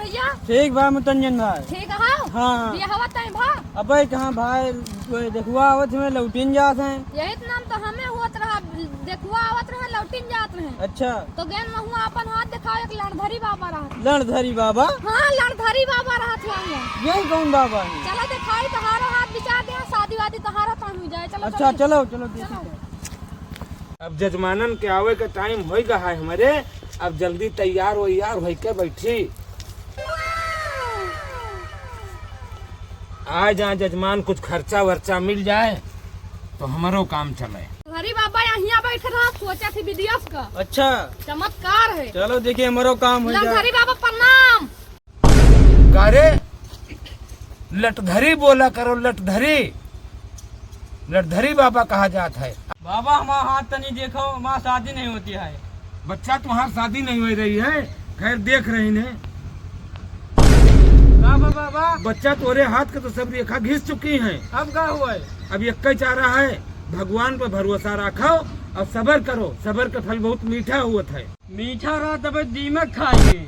भैया? ठीक भाई मुतंजन भाई। ठीक है। हाँ। ये हवा तय भा? अबे कहाँ भाई देखुआ आवत में लौटिन जात हैं। यही तो नाम तो हमें हुआ रहा, देखुआ आवत रहे लौटिन जात रहे। अच्छा। तो गेन में हुआ अपन हाथ दिखाओ, एक लड़धरी बाबा रहा। लड़धरी बाबा? हाँ लड़धरी बाबा रहा था। यही कौन बाबा है? चलो दिखाई तहारो हाथ बिचार दिया, शादी वादी तहारा टाइम हो जाए। चलो अच्छा चलो चलो। अब जजमानन के आवे का टाइम हो गया है हमारे। अब जल्दी तैयार हो के बैठी। आ जा जजमान, कुछ खर्चा वर्चा मिल जाए तो हमारो काम चले। लड़धरी बाबा यहाँ बैठे रहा, सोचा थी विदेश का। अच्छा चमत्कार है। चलो देखिए हमारो काम हो जाए। लड़धरी बाबा प्रणाम। गारे लटधरी बोला करो, लटधरी। लटधरी बाबा कहा जाता है। बाबा हमारा हाथ तनी देखो, हमारा शादी नहीं होती है। बच्चा तुम्हारी शादी नहीं हो रही है? खैर देख रही ने बाबा बच्चा तोरे हाथ के तो सब रेखा घिस चुकी हैं। अब क्या हुआ है? अब एक ही चारा है, भगवान पर भरोसा रखो और सबर करो। सबर का फल बहुत मीठा हुआ है। मीठा रहा तब दीमक खाएंगे।